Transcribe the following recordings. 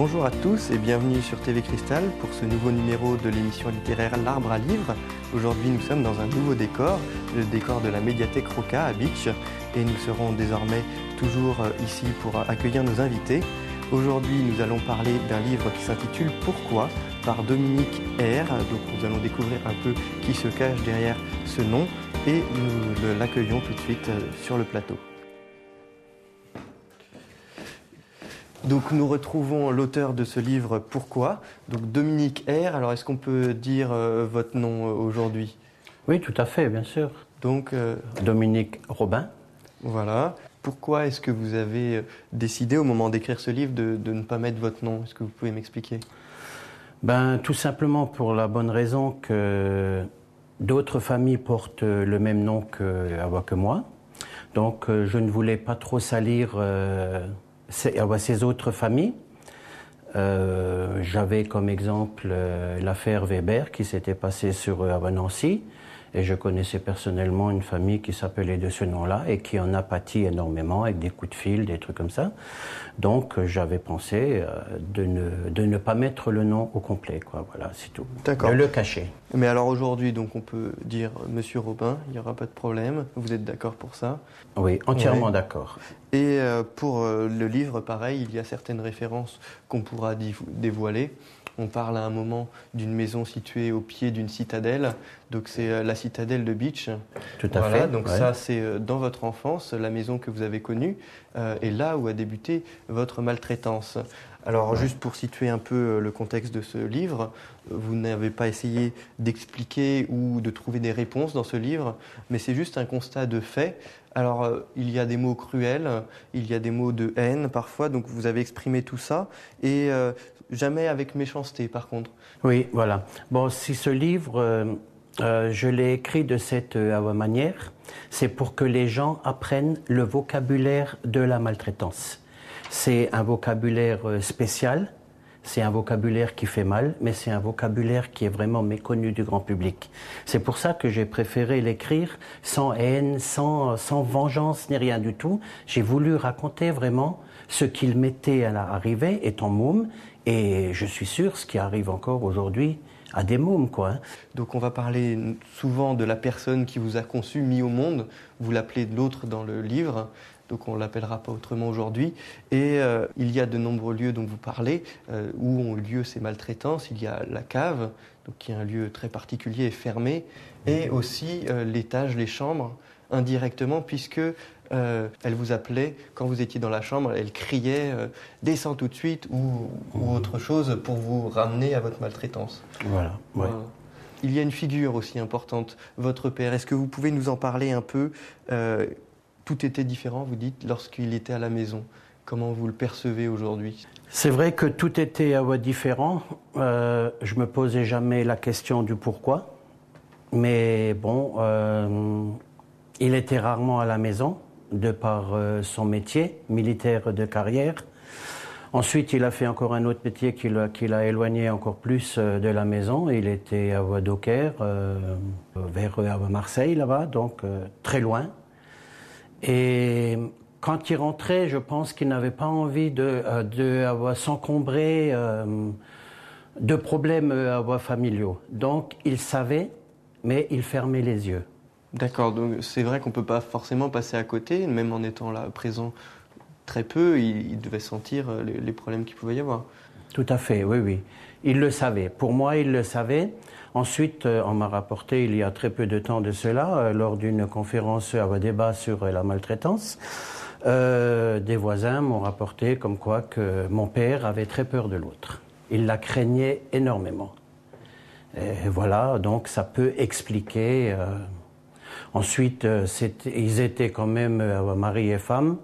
Bonjour à tous et bienvenue sur TV Cristal pour ce nouveau numéro de l'émission littéraire L'Arbre à Livres. Aujourd'hui nous sommes dans un nouveau décor, le décor de la médiathèque Roca à Bitche, et nous serons désormais toujours ici pour accueillir nos invités. Aujourd'hui nous allons parler d'un livre qui s'intitule Pourquoi par Dominique R. Donc nous allons découvrir un peu qui se cache derrière ce nom et nous l'accueillons tout de suite sur le plateau. Donc nous retrouvons l'auteur de ce livre Pourquoi, donc Dominique R. Alors est-ce qu'on peut dire votre nom aujourd'hui? Oui, tout à fait, bien sûr. Donc Dominique Robin. Voilà. Pourquoi est-ce que vous avez décidé au moment d'écrire ce livre de ne pas mettre votre nom? Est-ce que vous pouvez m'expliquer? Tout simplement pour la bonne raison que d'autres familles portent le même nom que moi. Donc je ne voulais pas trop salir ces autres familles. J'avais comme exemple l'affaire Weber qui s'était passée sur Nancy, et je connaissais personnellement une famille qui s'appelait de ce nom-là et qui en a pâti énormément avec des coups de fil, des trucs comme ça. Donc j'avais pensé de ne pas mettre le nom au complet, quoi. Voilà, c'est tout. D'accord. De le cacher. Mais alors aujourd'hui, donc on peut dire Monsieur Robin, il n'y aura pas de problème. Vous êtes d'accord pour ça? Oui, entièrement d'accord. Et pour le livre, pareil, il y a certaines références qu'on pourra dévoiler. On parle à un moment d'une maison située au pied d'une citadelle, donc c'est la citadelle de Bitche. Tout à fait. Donc ouais. ça, c'est dans votre enfance, la maison que vous avez connue, et là où a débuté votre maltraitance. Alors juste pour situer un peu le contexte de ce livre, vous n'avez pas essayé d'expliquer ou de trouver des réponses dans ce livre, mais c'est juste un constat de fait. Alors il y a des mots cruels, il y a des mots de haine parfois, donc vous avez exprimé tout ça, et jamais avec méchanceté par contre. Oui, voilà. Bon, si ce livre, je l'ai écrit de cette manière, c'est pour que les gens apprennent le vocabulaire de la maltraitance. C'est un vocabulaire spécial, c'est un vocabulaire qui fait mal, mais c'est un vocabulaire qui est vraiment méconnu du grand public. C'est pour ça que j'ai préféré l'écrire sans haine, sans vengeance, ni rien du tout. J'ai voulu raconter vraiment ce qu'il m'était arrivé étant môme, et je suis sûr ce qui arrive encore aujourd'hui à des mômes, quoi. Donc on va parler souvent de la personne qui vous a conçu, mis au monde. Vous l'appelez de l'autre dans le livre, donc on ne l'appellera pas autrement aujourd'hui. Et il y a de nombreux lieux dont vous parlez, où ont eu lieu ces maltraitances. Il y a la cave, donc qui est un lieu très particulier et fermé, et aussi l'étage, les chambres, indirectement, puisque elle vous appelait, quand vous étiez dans la chambre, elle criait « descends tout de suite » ou autre chose pour vous ramener à votre maltraitance. Voilà, ouais. Il y a une figure aussi importante, votre père. Est-ce que vous pouvez nous en parler un peu? Tout était différent, vous dites, lorsqu'il était à la maison. Comment vous le percevez aujourd'hui? C'est vrai que tout était différent. Je me posais jamais la question du pourquoi. Mais bon, il était rarement à la maison, de par son métier militaire de carrière. Ensuite, il a fait encore un autre métier qui l'a éloigné encore plus de la maison. Il était à Docker, vers Marseille, là-bas, donc très loin. Et quand il rentrait, je pense qu'il n'avait pas envie de s'encombrer de problèmes familiaux. Donc, il savait, mais il fermait les yeux. D'accord, donc c'est vrai qu'on ne peut pas forcément passer à côté, même en étant là présent très peu, il devait sentir les problèmes qu'il pouvait y avoir. Tout à fait, oui, oui. Il le savait. Pour moi, il le savait. Ensuite, on m'a rapporté, il y a très peu de temps de cela, lors d'une conférence à débat sur la maltraitance, des voisins m'ont rapporté comme quoi que mon père avait très peur de l'autre. Il la craignait énormément. Et voilà, donc ça peut expliquer... Ensuite, ils étaient quand même mari et femme.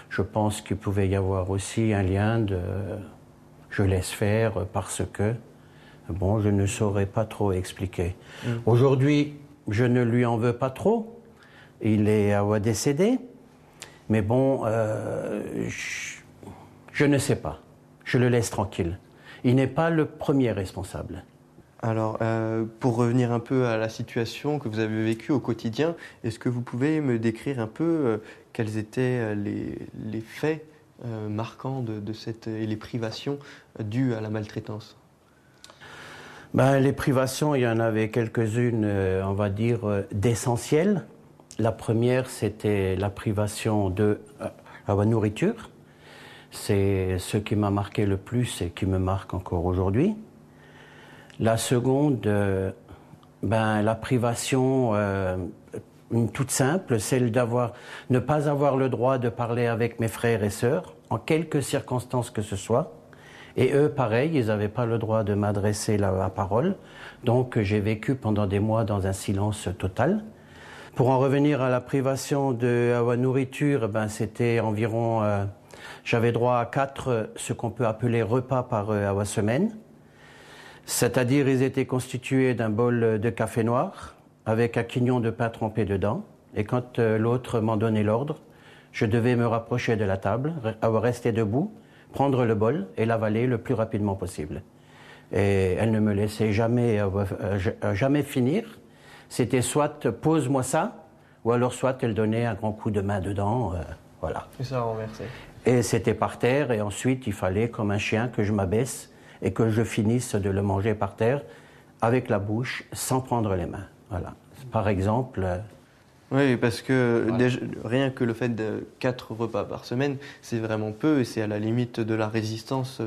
Je pense qu'il pouvait y avoir aussi un lien de « je laisse faire parce que ». Bon, je ne saurais pas trop expliquer. Aujourd'hui, je ne lui en veux pas trop. Il est décédé. Mais bon, je ne sais pas. Je le laisse tranquille. Il n'est pas le premier responsable. Alors, pour revenir un peu à la situation que vous avez vécue au quotidien, est-ce que vous pouvez me décrire un peu quels étaient les faits marquants et les privations dues à la maltraitance? Les privations, il y en avait quelques-unes, on va dire, d'essentielles. La première, c'était la privation de la nourriture. C'est ce qui m'a marqué le plus et qui me marque encore aujourd'hui. La seconde, la privation toute simple, celle ne pas avoir le droit de parler avec mes frères et sœurs, en quelque circonstances que ce soit. Et eux, pareil, ils n'avaient pas le droit de m'adresser la parole. Donc j'ai vécu pendant des mois dans un silence total. Pour en revenir à la privation de la nourriture, c'était environ... j'avais droit à 4, ce qu'on peut appeler repas par semaine. C'est-à-dire, ils étaient constitués d'un bol de café noir avec un quignon de pain trempé dedans. Et quand l'autre m'en donnait l'ordre, je devais me rapprocher de la table, rester debout, prendre le bol et l'avaler le plus rapidement possible. Et elle ne me laissait jamais finir. C'était soit « pose-moi ça », ou alors soit elle donnait un grand coup de main dedans, voilà. Et ça renversait. Et c'était par terre, et ensuite il fallait, comme un chien, que je m'abaisse et que je finisse de le manger par terre, avec la bouche, sans prendre les mains. Voilà. Par exemple... Oui, parce que déjà, rien que le fait de 4 repas par semaine, c'est vraiment peu et c'est à la limite de la résistance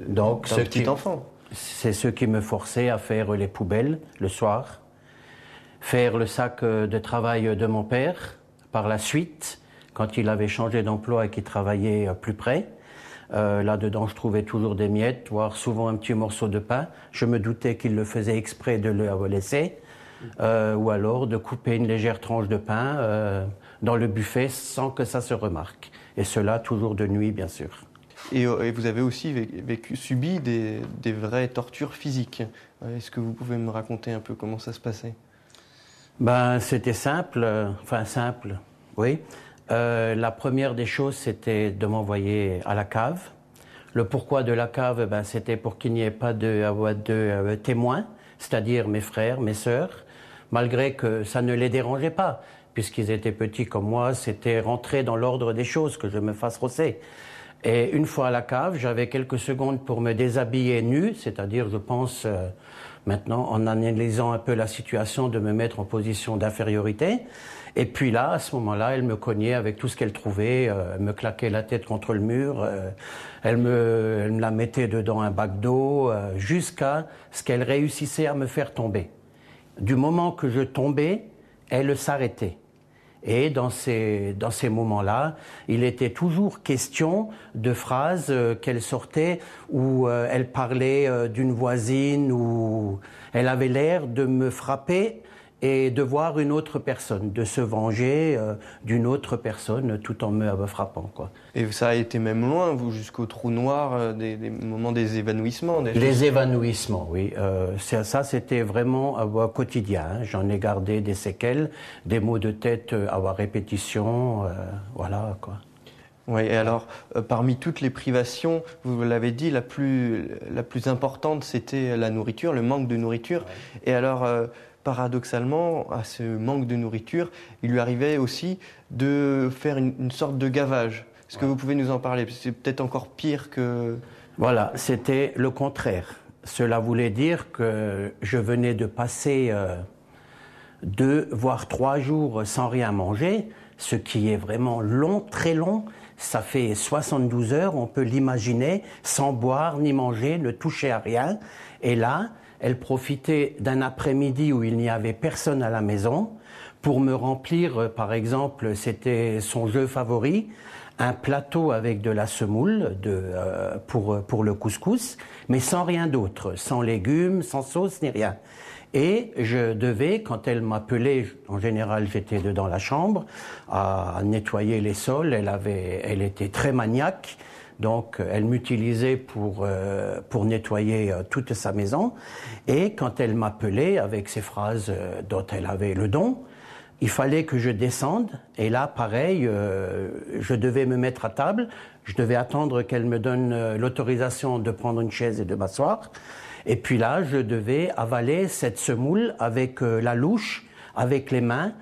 d'un petit enfant. C'est ce qui me forçait à faire les poubelles le soir, faire le sac de travail de mon père par la suite, quand il avait changé d'emploi et qu'il travaillait plus près. Là-dedans, je trouvais toujours des miettes, voire souvent un petit morceau de pain. Je me doutais qu'il le faisait exprès de le laisser. Ou alors de couper une légère tranche de pain dans le buffet sans que ça se remarque. Et cela toujours de nuit, bien sûr. Et vous avez aussi subi des vraies tortures physiques. Est-ce que vous pouvez me raconter un peu comment ça se passait? C'était simple, oui. La première des choses, c'était de m'envoyer à la cave. Le pourquoi de la cave, c'était pour qu'il n'y ait pas de témoins, c'est-à-dire mes frères, mes sœurs, malgré que ça ne les dérangeait pas, puisqu'ils étaient petits comme moi, c'était rentré dans l'ordre des choses que je me fasse rosser. Et une fois à la cave, j'avais quelques secondes pour me déshabiller nu, c'est-à-dire, je pense, maintenant, en analysant un peu la situation, de me mettre en position d'infériorité. Et puis là, à ce moment-là, elle me cognait avec tout ce qu'elle trouvait, elle me claquait la tête contre le mur, elle me la mettait dedans un bac d'eau, jusqu'à ce qu'elle réussissait à me faire tomber. Du moment que je tombais, elle s'arrêtait. Et dans ces moments-là, il était toujours question de phrases qu'elle sortait où elle parlait d'une voisine, où elle avait l'air de me frapper et de voir une autre personne, de se venger d'une autre personne tout en me frappant, quoi. Et ça a été même loin, vous, jusqu'au trou noir, des moments des évanouissements? Les évanouissements, oui. Ça, c'était vraiment quotidien. Hein. J'en ai gardé des séquelles, des maux de tête à répétition, voilà, quoi. Oui, et alors, parmi toutes les privations, vous l'avez dit, la plus importante, c'était la nourriture, le manque de nourriture. Ouais. Et alors... paradoxalement, à ce manque de nourriture, il lui arrivait aussi de faire une sorte de gavage. Est-ce que vous pouvez nous en parler? C'est peut-être encore pire que... Voilà, c'était le contraire. Cela voulait dire que je venais de passer 2 voire 3 jours sans rien manger, ce qui est vraiment long, très long. Ça fait 72 heures, on peut l'imaginer, sans boire ni manger, ne toucher à rien. Et là... elle profitait d'un après-midi où il n'y avait personne à la maison pour me remplir, par exemple, c'était son jeu favori, un plateau avec de la semoule pour le couscous, mais sans rien d'autre, sans légumes, sans sauce, ni rien. Et je devais, quand elle m'appelait, en général j'étais dans la chambre, à nettoyer les sols, elle était très maniaque. Donc, elle m'utilisait pour nettoyer toute sa maison. Et quand elle m'appelait avec ces phrases dont elle avait le don, il fallait que je descende. Et là, pareil, je devais me mettre à table. Je devais attendre qu'elle me donne l'autorisation de prendre une chaise et de m'asseoir. Et puis là, je devais avaler cette semoule avec la louche, avec les mains,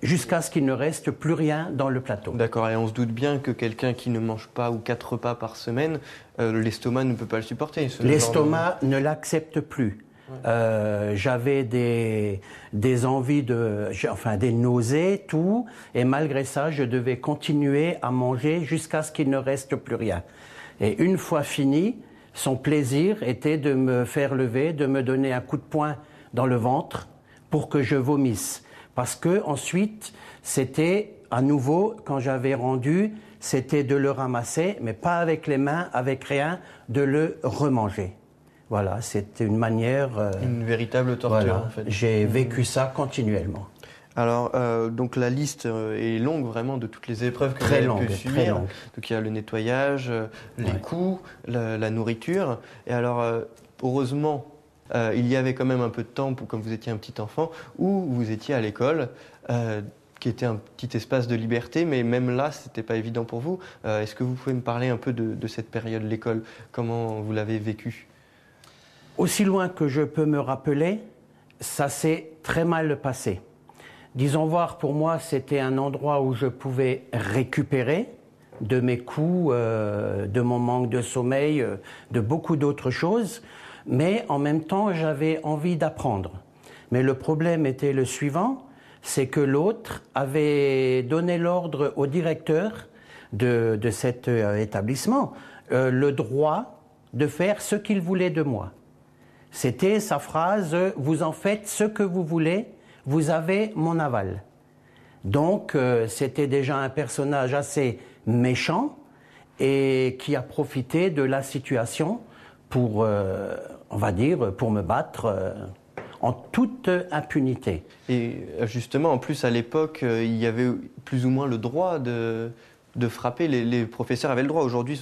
jusqu'à ce qu'il ne reste plus rien dans le plateau. D'accord, et on se doute bien que quelqu'un qui ne mange pas ou 4 repas par semaine, l'estomac ne peut pas le supporter. L'estomac ne l'accepte plus. Ouais. J'avais des envies des nausées, tout, et malgré ça, je devais continuer à manger jusqu'à ce qu'il ne reste plus rien. Et une fois fini, son plaisir était de me faire lever, de me donner un coup de poing dans le ventre pour que je vomisse. Parce que ensuite, c'était à nouveau, quand j'avais rendu, c'était de le ramasser, mais pas avec les mains, avec rien, de le remanger. Voilà, c'était une manière... une véritable torture, voilà, en fait. J'ai vécu ça continuellement. Alors, donc la liste est longue vraiment de toutes les épreuves que vous avez pu subir. Très longue. Donc il y a le nettoyage, les coups, la nourriture. Et alors, heureusement, il y avait quand même un peu de temps, comme vous étiez un petit enfant, où vous étiez à l'école, qui était un petit espace de liberté, mais même là, c'était pas évident pour vous. Est-ce que vous pouvez me parler un peu de cette période, l'école? Comment vous l'avez vécue? Aussi loin que je peux me rappeler, ça s'est très mal passé. Disons voir, pour moi, c'était un endroit où je pouvais récupérer de mes coups, de mon manque de sommeil, de beaucoup d'autres choses, mais en même temps, j'avais envie d'apprendre. Mais le problème était le suivant, c'est que l'autre avait donné l'ordre au directeur de cet établissement, le droit de faire ce qu'il voulait de moi. C'était sa phrase « Vous en faites ce que vous voulez, vous avez mon aval ». Donc, c'était déjà un personnage assez méchant et qui a profité de la situation pour, on va dire, pour me battre en toute impunité. Et justement, en plus, à l'époque, il y avait plus ou moins le droit de frapper. Les professeurs avaient le droit. Aujourd'hui,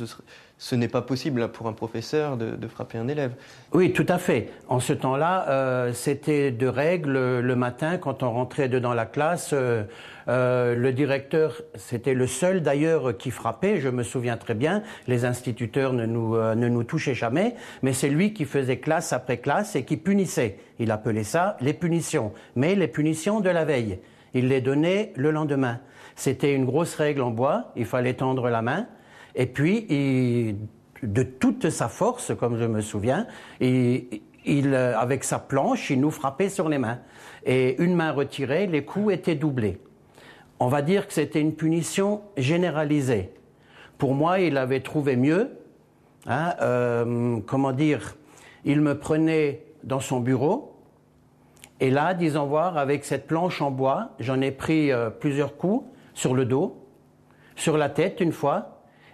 ce n'est pas possible pour un professeur de frapper un élève. Oui, tout à fait. En ce temps-là, c'était de règle le matin, quand on rentrait dedans la classe, le directeur, c'était le seul d'ailleurs qui frappait, je me souviens très bien, les instituteurs ne nous touchaient jamais, mais c'est lui qui faisait classe après classe et qui punissait. Il appelait ça les punitions, mais les punitions de la veille. Il les donnait le lendemain. C'était une grosse règle en bois, il fallait tendre la main, et puis, de toute sa force, comme je me souviens, avec sa planche, il nous frappait sur les mains. Et une main retirée, les coups étaient doublés. On va dire que c'était une punition généralisée. Pour moi, il avait trouvé mieux. Comment dire, il me prenait dans son bureau, et là, disons voir, avec cette planche en bois, j'en ai pris plusieurs coups sur le dos, sur la tête une fois.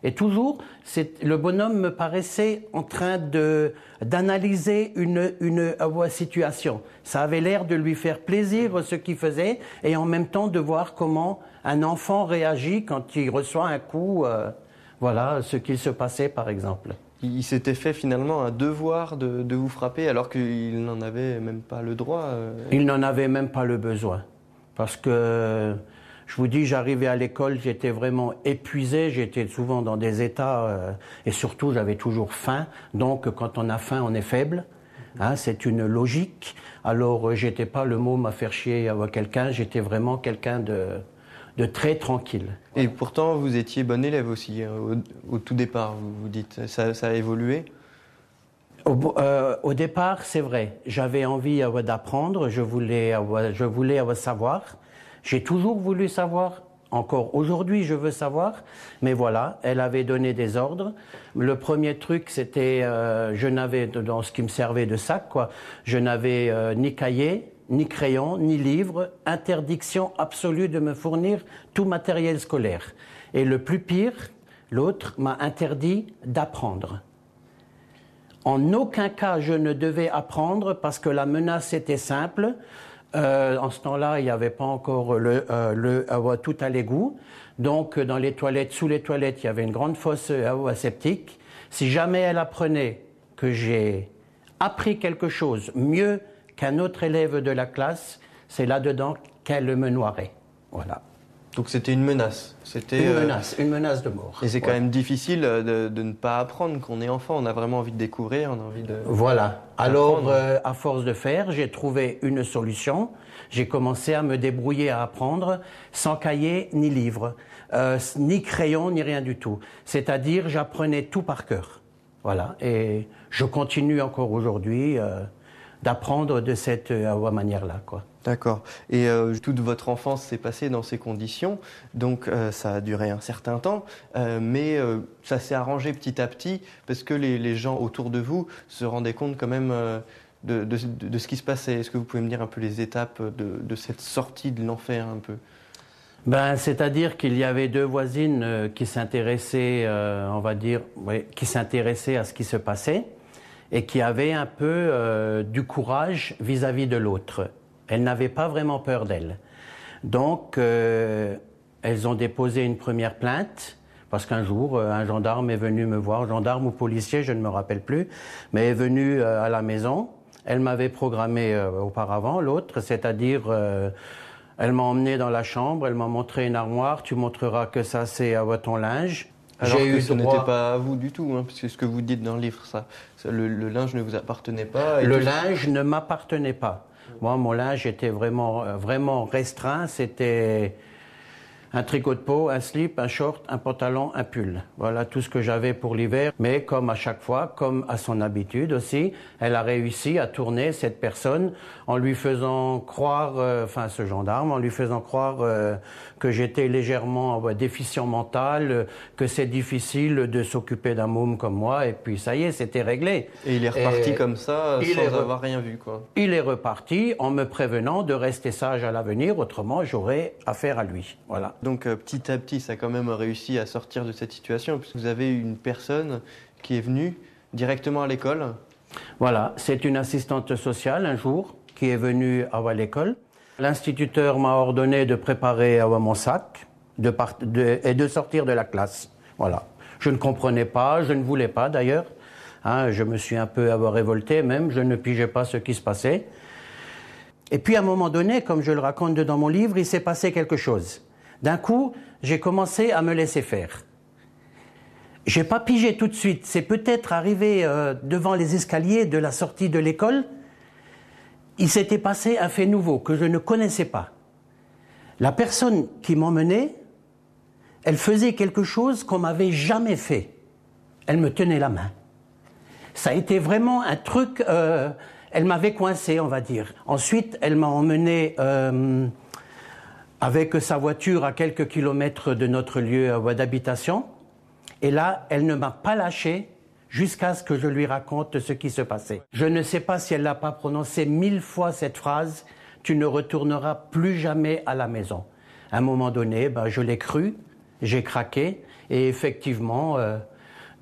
Et toujours, le bonhomme me paraissait en train d'analyser une situation. Ça avait l'air de lui faire plaisir ce qu'il faisait, et en même temps de voir comment un enfant réagit quand il reçoit un coup. Voilà ce qu'il se passait, par exemple. Il s'était fait finalement un devoir de vous frapper, alors qu'il n'en avait même pas le droit. Il n'en avait même pas le besoin. Parce que... Je vous dis, j'arrivais à l'école, j'étais vraiment épuisé, j'étais souvent dans des états, et surtout j'avais toujours faim. Donc quand on a faim, on est faible, c'est une logique. Alors j'étais pas le môme à faire chier à quelqu'un, j'étais vraiment quelqu'un de très tranquille. Et pourtant vous étiez bon élève aussi, au tout départ, vous dites, ça a évolué? Au départ, c'est vrai, j'avais envie d'apprendre, je voulais savoir. J'ai toujours voulu savoir, encore aujourd'hui je veux savoir, mais voilà, elle avait donné des ordres. Le premier truc, c'était, je n'avais, dans ce qui me servait de sac, quoi, je n'avais ni cahier, ni crayon, ni livre, interdiction absolue de me fournir tout matériel scolaire. Et le plus pire, l'autre m'a interdit d'apprendre. En aucun cas je ne devais apprendre parce que la menace était simple. En ce temps-là, il n'y avait pas encore tout à l'égout. Donc, dans les toilettes, sous les toilettes, il y avait une grande fosse aseptique. Si jamais elle apprenait que j'ai appris quelque chose mieux qu'un autre élève de la classe, c'est là-dedans qu'elle me noierait. Voilà. Donc c'était une menace. C'était une menace de mort. Et c'est quand même difficile de ne pas apprendre qu'on est enfant. On a vraiment envie de découvrir, on a envie de... Voilà. Alors, à force de faire, j'ai trouvé une solution. J'ai commencé à me débrouiller à apprendre sans cahier ni livre, ni crayon, ni rien du tout. C'est-à-dire, j'apprenais tout par cœur. Voilà. Et je continue encore aujourd'hui d'apprendre de cette manière-là, quoi. D'accord. Et toute votre enfance s'est passée dans ces conditions, donc ça a duré un certain temps, mais ça s'est arrangé petit à petit parce que les gens autour de vous se rendaient compte quand même de ce qui se passait. Est-ce que vous pouvez me dire un peu les étapes de cette sortie de l'enfer un peu? C'est-à-dire qu'il y avait deux voisines qui s'intéressaient, on va dire, qui s'intéressaient à ce qui se passait et qui avaient un peu du courage vis-à-vis de l'autre. Elles n'avaient pas vraiment peur d'elle. Donc, elles ont déposé une première plainte, parce qu'un jour, un gendarme est venu me voir, gendarme ou policier, je ne me rappelle plus, mais est venu à la maison. Elle m'avait programmé auparavant, l'autre, c'est-à-dire, elle m'a emmené dans la chambre, elle m'a montré une armoire, tu montreras que ça, c'est ton linge. Alors que ce n'était pas à vous du tout, hein, parce que ce que vous dites dans le livre, le linge ne vous appartenait pas. Le linge ne m'appartenait pas. Moi, mon linge était vraiment restreint. C'était un tricot de peau, un slip, un short, un pantalon, un pull. Voilà tout ce que j'avais pour l'hiver. Mais comme à chaque fois, comme à son habitude aussi, elle a réussi à tourner cette personne en lui faisant croire, ce gendarme, en lui faisant croire que j'étais légèrement déficient mental, que c'est difficile de s'occuper d'un môme comme moi. Et puis ça y est, c'était réglé. Et il est reparti comme ça, sans avoir rien vu, quoi. Il est reparti en me prévenant de rester sage à l'avenir, autrement j'aurais affaire à lui. Voilà. Donc petit à petit, ça a quand même réussi à sortir de cette situation, puisque vous avez une personne qui est venue directement à l'école. Voilà, c'est une assistante sociale un jour qui est venue à l'école. L'instituteur m'a ordonné de préparer mon sac et de sortir de la classe. Voilà. Je ne comprenais pas, je ne voulais pas d'ailleurs. Je me suis un peu révolté même, je ne pigeais pas ce qui se passait. Et puis à un moment donné, comme je le raconte dans mon livre, il s'est passé quelque chose. D'un coup, j'ai commencé à me laisser faire. J'ai pas pigé tout de suite. C'est peut-être arrivé devant les escaliers de la sortie de l'école. Il s'était passé un fait nouveau que je ne connaissais pas. La personne qui m'emmenait, elle faisait quelque chose qu'on m'avait jamais fait. Elle me tenait la main. Ça a été vraiment un truc... elle m'avait coincé, on va dire. Ensuite, elle m'a emmené... avec sa voiture à quelques kilomètres de notre lieu d'habitation. Et là, elle ne m'a pas lâché jusqu'à ce que je lui raconte ce qui se passait. Je ne sais pas si elle n'a pas prononcé 1000 fois cette phrase « Tu ne retourneras plus jamais à la maison ». À un moment donné, je l'ai cru, j'ai craqué. Et effectivement,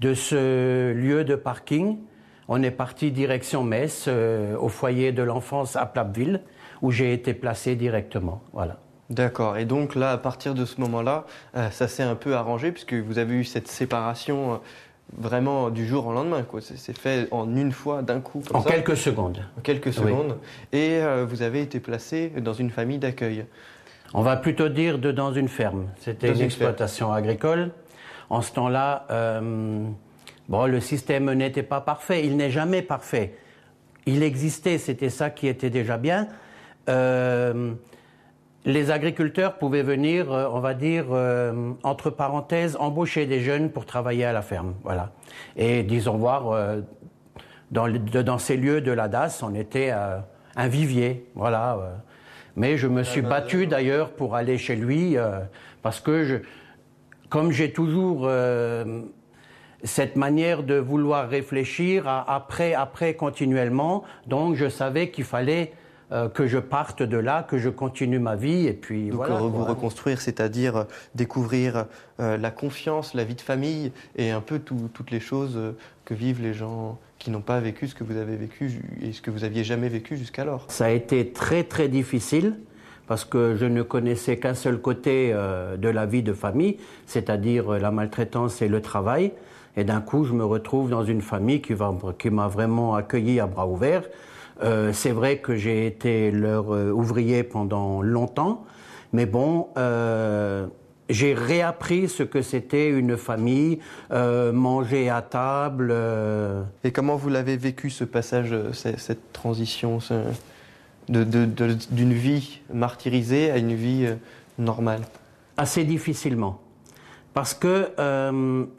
de ce lieu de parking, on est parti direction Metz, au foyer de l'enfance à Plappeville, où j'ai été placé directement. Voilà. D'accord. Et donc là, à partir de ce moment-là, ça s'est un peu arrangé puisque vous avez eu cette séparation vraiment du jour au lendemain, quoi. C'est fait en une fois, d'un coup, comme ça. En quelques secondes. En quelques secondes. Oui. Et vous avez été placé dans une famille d'accueil. On va plutôt dire dans une ferme. C'était une exploitation agricole. En ce temps-là, le système n'était pas parfait. Il n'est jamais parfait. Il existait, c'était ça qui était déjà bien. Les agriculteurs pouvaient venir, on va dire, entre parenthèses, embaucher des jeunes pour travailler à la ferme. Voilà. Et disons voir, dans ces lieux de la DAS, on était un vivier. Voilà. Mais je me suis battu d'ailleurs pour aller chez lui, parce que comme j'ai toujours cette manière de vouloir réfléchir après continuellement, donc je savais qu'il fallait que je parte de là, que je continue ma vie et puis donc, voilà. Vous reconstruire, c'est-à-dire découvrir la confiance, la vie de famille et un peu toutes les choses que vivent les gens qui n'ont pas vécu ce que vous avez vécu et ce que vous aviez jamais vécu jusqu'alors. Ça a été très très difficile parce que je ne connaissais qu'un seul côté de la vie de famille, c'est-à-dire la maltraitance et le travail. Et d'un coup, je me retrouve dans une famille qui m'a vraiment accueilli à bras ouverts. C'est vrai que j'ai été leur ouvrier pendant longtemps, Mais bon, j'ai réappris ce que c'était une famille, manger à table. Et comment vous l'avez vécu ce passage, cette transition d'une vie martyrisée à une vie normale? Assez difficilement. Parce que,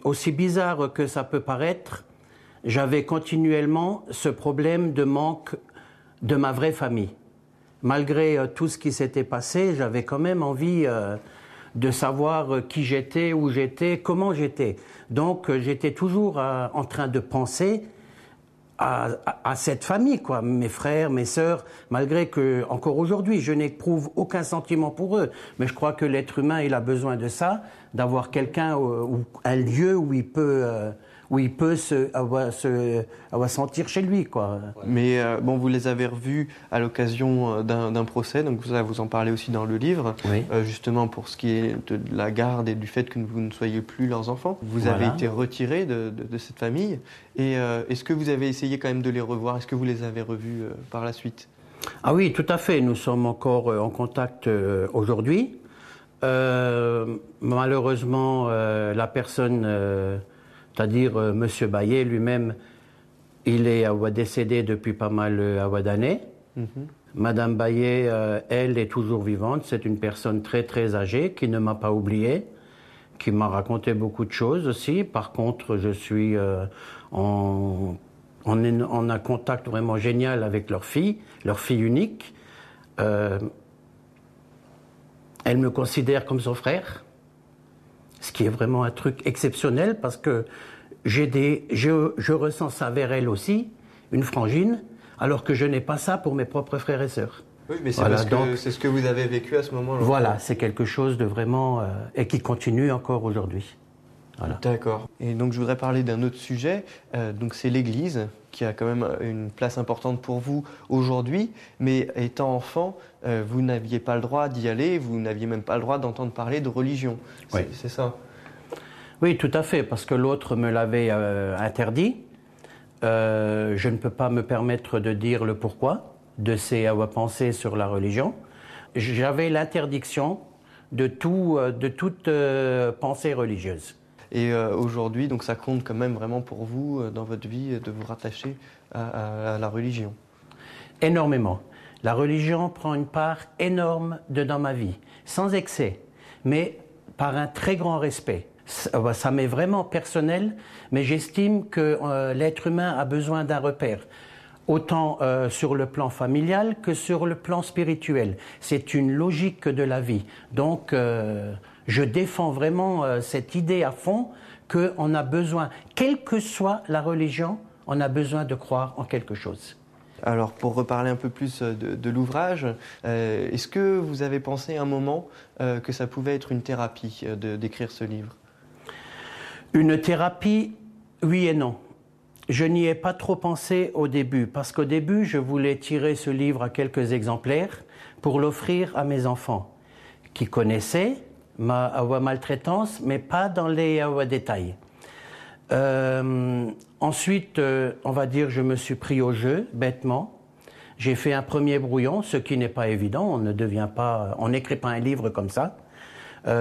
aussi bizarre que ça peut paraître, j'avais continuellement ce problème de manque de ma vraie famille. Malgré tout ce qui s'était passé, j'avais quand même envie de savoir qui j'étais, où j'étais, comment j'étais. Donc j'étais toujours en train de penser à cette famille, quoi, mes frères, mes sœurs, malgré que, encore aujourd'hui, je n'éprouve aucun sentiment pour eux. Mais je crois que l'être humain, il a besoin de ça, d'avoir quelqu'un ou un lieu où il peut se sentir chez lui, quoi. Mais bon, vous les avez revus à l'occasion d'un procès, donc vous en parlez aussi dans le livre, Oui. Justement pour ce qui est de la garde et du fait que vous ne soyez plus leurs enfants. Vous avez été retiré de cette famille, et est-ce que vous avez essayé quand même de les revoir? Est-ce que vous les avez revus par la suite? Ah oui, tout à fait, nous sommes encore en contact aujourd'hui. Malheureusement, la personne... c'est-à-dire Monsieur Bayet lui-même, il est décédé depuis pas mal d'années. Madame Bayet, elle est toujours vivante. C'est une personne très très âgée qui ne m'a pas oublié, qui m'a raconté beaucoup de choses aussi. Par contre, je suis en un contact vraiment génial avec leur fille unique. Elle me considère comme son frère. Ce qui est vraiment un truc exceptionnel parce que je ressens ça vers elle aussi, une frangine, alors que je n'ai pas ça pour mes propres frères et sœurs. Oui, mais c'est parce que c'est ce que vous avez vécu à ce moment-là. Voilà, c'est quelque chose de vraiment... et qui continue encore aujourd'hui. Voilà. D'accord. Et donc je voudrais parler d'un autre sujet, donc c'est l'Église, qui a quand même une place importante pour vous aujourd'hui, mais étant enfant, vous n'aviez pas le droit d'y aller, vous n'aviez même pas le droit d'entendre parler de religion. Oui. C'est ça? Oui, tout à fait, parce que l'autre me l'avait interdit. Je ne peux pas me permettre de dire le pourquoi de ces pensées sur la religion. J'avais l'interdiction de toute pensée religieuse. Et aujourd'hui, donc ça compte quand même vraiment pour vous, dans votre vie, de vous rattacher à la religion? Énormément. La religion prend une part énorme dans ma vie, sans excès, mais par un très grand respect. Ça m'est vraiment personnel, mais j'estime que l'être humain a besoin d'un repère, autant sur le plan familial que sur le plan spirituel. C'est une logique de la vie. Donc, je défends vraiment cette idée à fond qu'on a besoin, quelle que soit la religion, on a besoin de croire en quelque chose. Alors, pour reparler un peu plus de l'ouvrage, est-ce que vous avez pensé un moment que ça pouvait être une thérapie d'écrire ce livre? Une thérapie, oui et non. Je n'y ai pas trop pensé au début, parce qu'au début, je voulais tirer ce livre à quelques exemplaires pour l'offrir à mes enfants, qui connaissaient ma maltraitance, mais pas dans les détails. Ensuite, on va dire, je me suis pris au jeu, bêtement. J'ai fait un premier brouillon, ce qui n'est pas évident, on n'écrit pas un livre comme ça.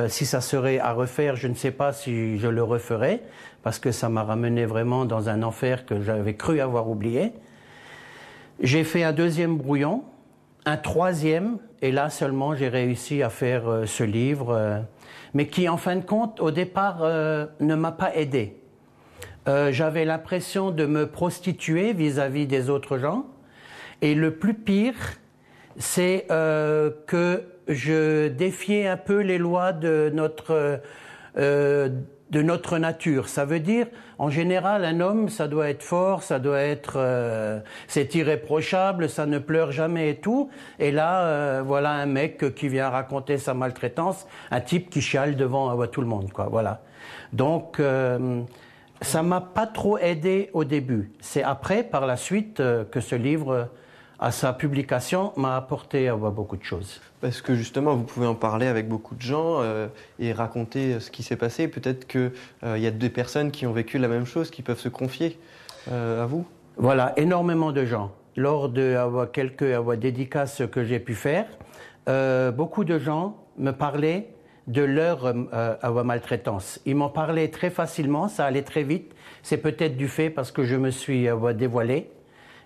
Si ça serait à refaire, je ne sais pas si je le referais, parce que ça m'a ramené vraiment dans un enfer que j'avais cru avoir oublié. J'ai fait un deuxième brouillon, un troisième, et là seulement j'ai réussi à faire ce livre, mais qui en fin de compte, au départ, ne m'a pas aidé. J'avais l'impression de me prostituer vis-à-vis des autres gens, et le plus pire, c'est que je défiais un peu les lois de notre nature. Ça veut dire, en général, un homme, ça doit être fort, ça doit être, c'est irréprochable, ça ne pleure jamais et tout. Et là, voilà un mec qui vient raconter sa maltraitance, un type qui chiale devant tout le monde, quoi. Voilà. Donc, ça m'a pas trop aidé au début. C'est après, par la suite, que ce livre, à sa publication, m'a apporté beaucoup de choses. Parce que justement, vous pouvez en parler avec beaucoup de gens et raconter ce qui s'est passé. Peut-être qu'il y a des personnes qui ont vécu la même chose, qui peuvent se confier à vous. Voilà, énormément de gens. Lors de quelques dédicaces que j'ai pu faire, beaucoup de gens me parlaient de leur maltraitance. Ils m'en parlaient très facilement, ça allait très vite. C'est peut-être du fait parce que je me suis dévoilé.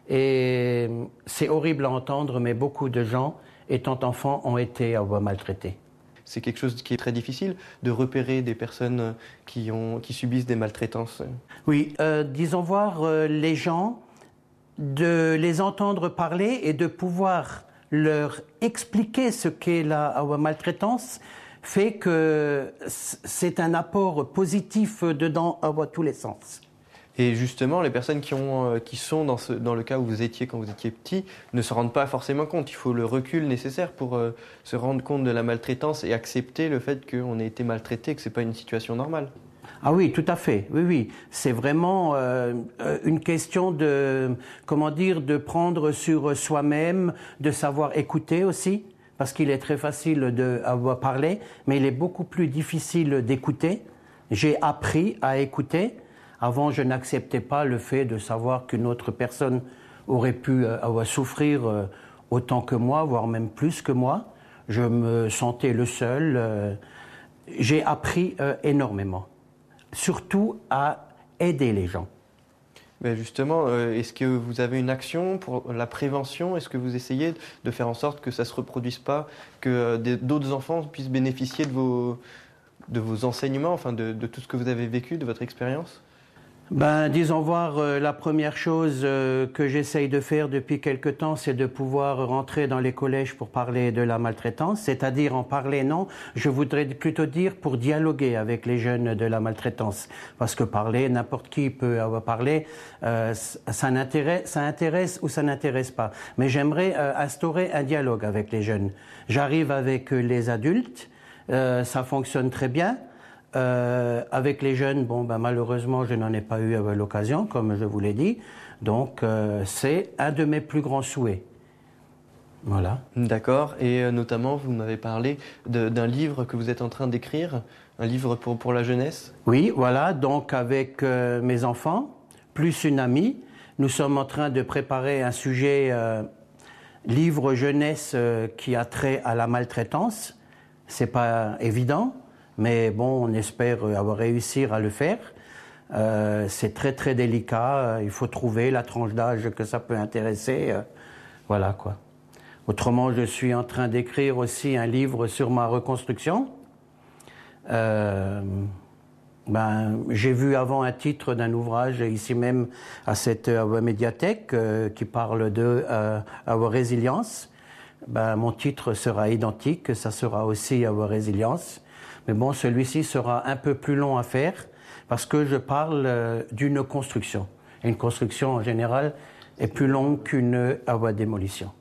Et c'est horrible à entendre, mais beaucoup de gens, étant enfants, ont été maltraités. C'est quelque chose qui est très difficile de repérer des personnes qui subissent des maltraitances. Oui, disons voir les gens, de les entendre parler et de pouvoir leur expliquer ce qu'est la maltraitance fait que c'est un apport positif dedans à tous les sens. Et justement, les personnes qui sont dans le cas où vous étiez quand vous étiez petit ne se rendent pas forcément compte. Il faut le recul nécessaire pour se rendre compte de la maltraitance et accepter le fait qu'on ait été maltraité, que ce n'est pas une situation normale. Ah oui, tout à fait. Oui, oui. C'est vraiment une question de prendre sur soi-même, de savoir écouter aussi, parce qu'il est très facile de parler, mais il est beaucoup plus difficile d'écouter. J'ai appris à écouter. Avant, je n'acceptais pas le fait de savoir qu'une autre personne aurait pu souffrir autant que moi, voire même plus que moi. Je me sentais le seul. J'ai appris énormément. Surtout à aider les gens. Ben justement, est-ce que vous avez une action pour la prévention? Est-ce que vous essayez de faire en sorte que ça ne se reproduise pas, que d'autres enfants puissent bénéficier de vos enseignements, enfin de tout ce que vous avez vécu, de votre expérience? Disons voir, la première chose que j'essaye de faire depuis quelque temps, c'est de pouvoir rentrer dans les collèges pour parler de la maltraitance, c'est-à-dire en parler, non, je voudrais plutôt dire pour dialoguer avec les jeunes de la maltraitance, parce que parler, n'importe qui peut parler, ça intéresse ou ça n'intéresse pas. Mais j'aimerais instaurer un dialogue avec les jeunes. J'arrive avec les adultes, ça fonctionne très bien. Avec les jeunes, malheureusement, je n'en ai pas eu l'occasion, comme je vous l'ai dit. Donc, c'est un de mes plus grands souhaits. Voilà. D'accord. Et notamment, vous m'avez parlé d'un livre que vous êtes en train d'écrire, un livre pour la jeunesse. Oui, voilà. Donc, avec mes enfants, plus une amie, nous sommes en train de préparer un sujet livre jeunesse qui a trait à la maltraitance. C'est pas évident. Mais bon, on espère réussir à le faire. C'est très très délicat. Il faut trouver la tranche d'âge que ça peut intéresser. Voilà quoi. Autrement, je suis en train d'écrire aussi un livre sur ma reconstruction. J'ai vu avant un titre d'un ouvrage ici même à cette médiathèque qui parle de résilience. Mon titre sera identique, ça sera aussi résilience. Mais bon, celui-ci sera un peu plus long à faire parce que je parle d'une construction. Et une construction, en général, est plus longue qu'une démolition.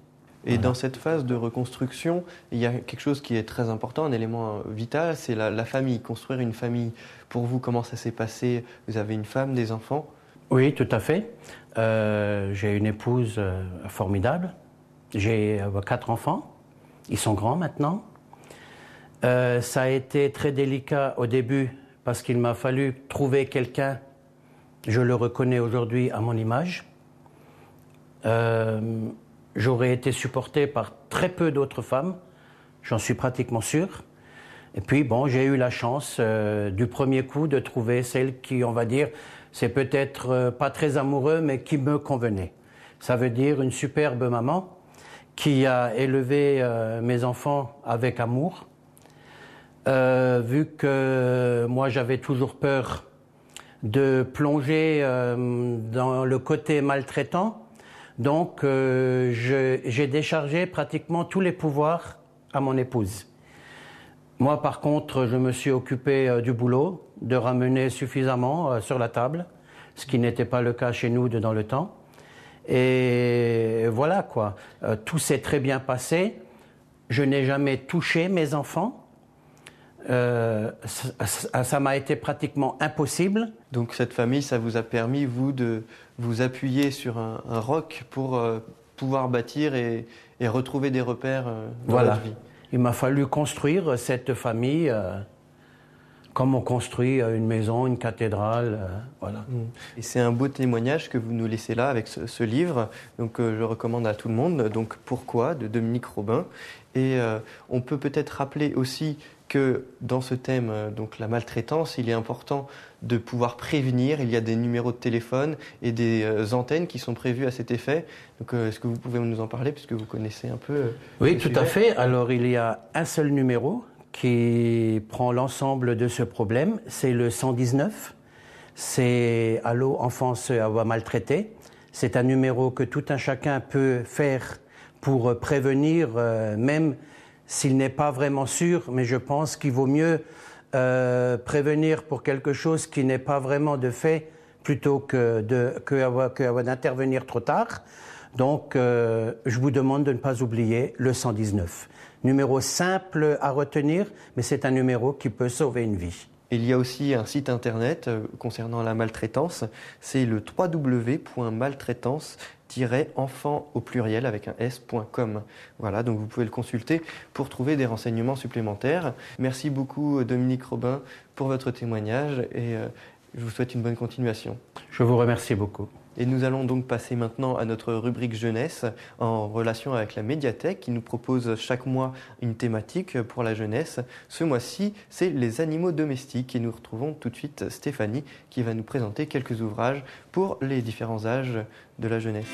Et voilà. Dans cette phase de reconstruction, il y a quelque chose qui est très important, un élément vital, c'est la famille, construire une famille. Pour vous, comment ça s'est passé? Vous avez une femme, des enfants? Oui, tout à fait. J'ai une épouse formidable. J'ai 4 enfants. Ils sont grands maintenant. Ça a été très délicat au début parce qu'il m'a fallu trouver quelqu'un, je le reconnais aujourd'hui à mon image. J'aurais été supporté par très peu d'autres femmes, j'en suis pratiquement sûr. Et puis j'ai eu la chance du premier coup de trouver celle qui, on va dire, c'est peut-être pas très amoureux, mais qui me convenait. Ça veut dire une superbe maman qui a élevé mes enfants avec amour. Vu que moi j'avais toujours peur de plonger dans le côté maltraitant, donc j'ai déchargé pratiquement tous les pouvoirs à mon épouse. Moi par contre, je me suis occupé du boulot, de ramener suffisamment sur la table, ce qui n'était pas le cas chez nous dans le temps. Et voilà quoi, tout s'est très bien passé. Je n'ai jamais touché mes enfants. Ça m'a été pratiquement impossible. Donc cette famille, ça vous a permis, vous, de vous appuyer sur un roc pour pouvoir bâtir et retrouver des repères dans votre vie. Il m'a fallu construire cette famille Comme on construit une maison, une cathédrale, voilà. Et c'est un beau témoignage que vous nous laissez là avec ce livre. Donc je recommande à tout le monde. Donc Pourquoi de Dominique Robin. Et on peut peut-être rappeler aussi que dans ce thème, donc la maltraitance, il est important de pouvoir prévenir. Il y a des numéros de téléphone et des antennes qui sont prévus à cet effet. Donc est-ce que vous pouvez nous en parler puisque vous connaissez un peu Oui, tout à fait. Alors il y a un seul numéro qui prend l'ensemble de ce problème, c'est le 119. C'est Allô enfance à voix maltraitée. C'est un numéro que tout un chacun peut faire pour prévenir, même s'il n'est pas vraiment sûr, mais je pense qu'il vaut mieux prévenir pour quelque chose qui n'est pas vraiment de fait plutôt que d'intervenir trop tard. Donc, je vous demande de ne pas oublier le 119. Numéro simple à retenir, mais c'est un numéro qui peut sauver une vie. Il y a aussi un site internet concernant la maltraitance, c'est le www.maltraitance-enfant au pluriel avec un s.com. Voilà, donc vous pouvez le consulter pour trouver des renseignements supplémentaires. Merci beaucoup Dominique Robin pour votre témoignage et je vous souhaite une bonne continuation. Je vous remercie beaucoup. Et nous allons donc passer maintenant à notre rubrique jeunesse en relation avec la médiathèque qui nous propose chaque mois une thématique pour la jeunesse. Ce mois-ci, c'est les animaux domestiques et nous retrouvons tout de suite Stéphanie qui va nous présenter quelques ouvrages pour les différents âges de la jeunesse.